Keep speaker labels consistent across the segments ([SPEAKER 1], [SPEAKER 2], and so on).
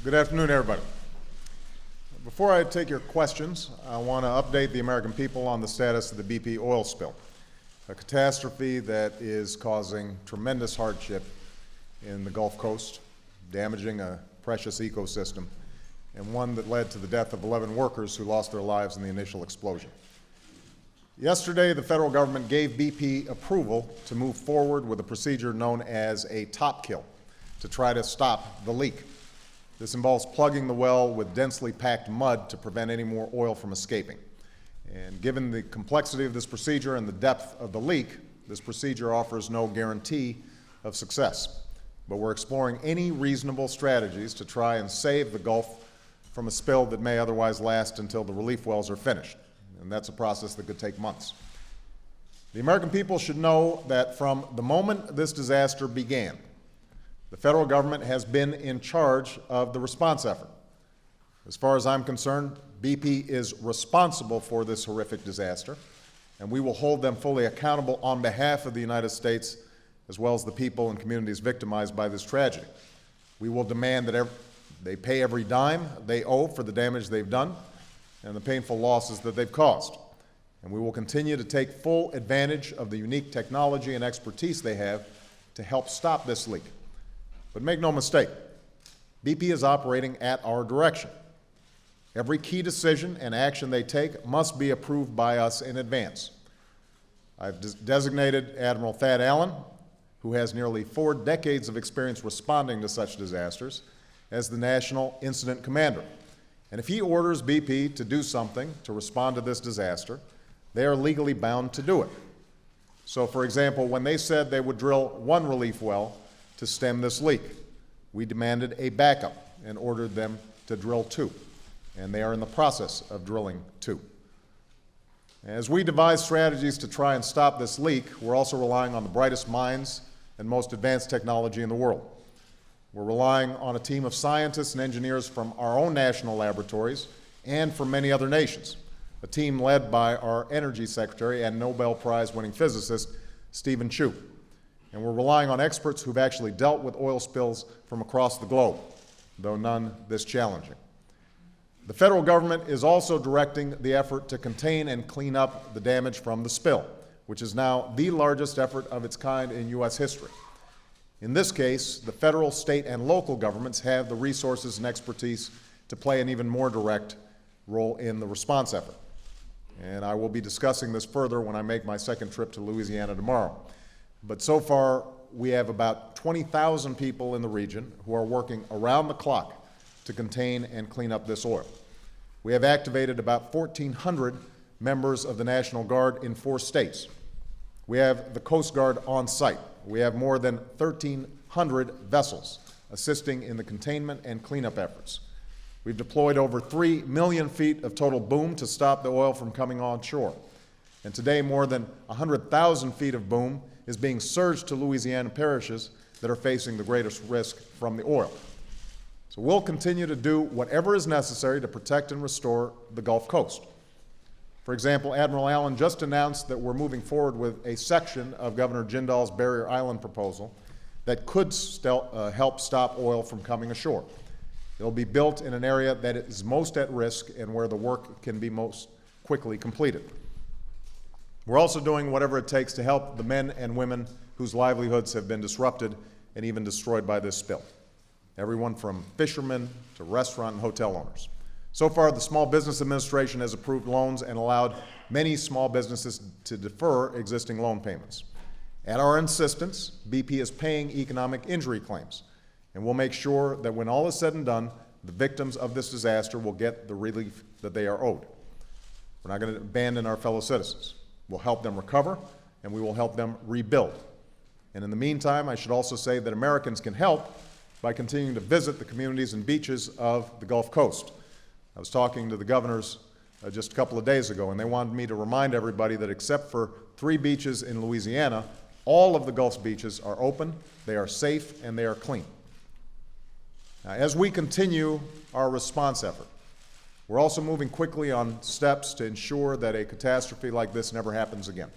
[SPEAKER 1] Good afternoon, everybody. Before I take your questions, I want to update the American people on the status of the BP oil spill, a catastrophe that is causing tremendous hardship in the Gulf Coast, damaging a precious ecosystem, and one that led to the death of 11 workers who lost their lives in the initial explosion. Yesterday, the federal government gave BP approval to move forward with a procedure known as a top kill to try to stop the leak. This involves plugging the well with densely packed mud to prevent any more oil from escaping. And given the complexity of this procedure and the depth of the leak, this procedure offers no guarantee of success. But we're exploring any reasonable strategies to try and save the Gulf from a spill that may otherwise last until the relief wells are finished. And that's a process that could take months. The American people should know that from the moment this disaster began, the federal government has been in charge of the response effort. As far as I'm concerned, BP is responsible for this horrific disaster, and we will hold them fully accountable on behalf of the United States as well as the people and communities victimized by this tragedy. We will demand that they pay every dime they owe for the damage they've done and the painful losses that they've caused. And we will continue to take full advantage of the unique technology and expertise they have to help stop this leak. But make no mistake, BP is operating at our direction. Every key decision and action they take must be approved by us in advance. I've designated Admiral Thad Allen, who has nearly 4 decades of experience responding to such disasters, as the National Incident Commander. And if he orders BP to do something to respond to this disaster, they are legally bound to do it. So, for example, when they said they would drill 1 relief well to stem this leak, we demanded a backup and ordered them to drill 2. And they are in the process of drilling 2. As we devise strategies to try and stop this leak, we're also relying on the brightest minds and most advanced technology in the world. We're relying on a team of scientists and engineers from our own national laboratories and from many other nations, a team led by our Energy Secretary and Nobel Prize-winning physicist, Stephen Chu. And we're relying on experts who've actually dealt with oil spills from across the globe, though none this challenging. The federal government is also directing the effort to contain and clean up the damage from the spill, which is now the largest effort of its kind in U.S. history. In this case, the federal, state, and local governments have the resources and expertise to play an even more direct role in the response effort. And I will be discussing this further when I make my second trip to Louisiana tomorrow. But so far, we have about 20,000 people in the region who are working around the clock to contain and clean up this oil. We have activated about 1,400 members of the National Guard in 4 states. We have the Coast Guard on site. We have more than 1,300 vessels assisting in the containment and cleanup efforts. We've deployed over 3 million feet of total boom to stop the oil from coming on shore. And today, more than 100,000 feet of boom is being surged to Louisiana parishes that are facing the greatest risk from the oil. So we'll continue to do whatever is necessary to protect and restore the Gulf Coast. For example, Admiral Allen just announced that we're moving forward with a section of Governor Jindal's Barrier Island proposal that could help stop oil from coming ashore. It'll be built in an area that is most at risk and where the work can be most quickly completed. We're also doing whatever it takes to help the men and women whose livelihoods have been disrupted and even destroyed by this spill. Everyone from fishermen to restaurant and hotel owners. So far, the Small Business Administration has approved loans and allowed many small businesses to defer existing loan payments. At our insistence, BP is paying economic injury claims, and we'll make sure that when all is said and done, the victims of this disaster will get the relief that they are owed. We're not going to abandon our fellow citizens. We'll help them recover, and we will help them rebuild. And in the meantime, I should also say that Americans can help by continuing to visit the communities and beaches of the Gulf Coast. I was talking to the governors just a couple of days ago, and they wanted me to remind everybody that except for 3 beaches in Louisiana, all of the Gulf's beaches are open, they are safe, and they are clean. Now, as we continue our response effort, we're also moving quickly on steps to ensure that a catastrophe like this never happens again.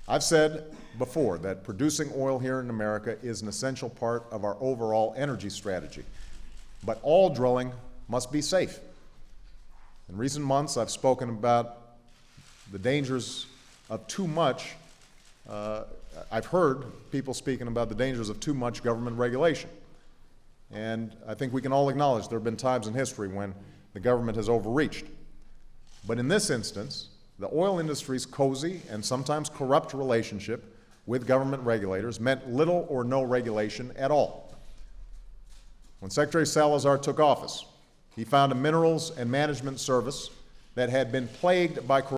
[SPEAKER 1] I've said before that producing oil here in America is an essential part of our overall energy strategy. but all drilling must be safe. In recent months, I've spoken about the dangers of too much. I've heard people speaking about the dangers of too much government regulation. And I think we can all acknowledge there have been times in history when the government has overreached. But in this instance, the oil industry's cozy and sometimes corrupt relationship with government regulators meant little or no regulation at all. When Secretary Salazar took office, he found a minerals and management service that had been plagued by corruption.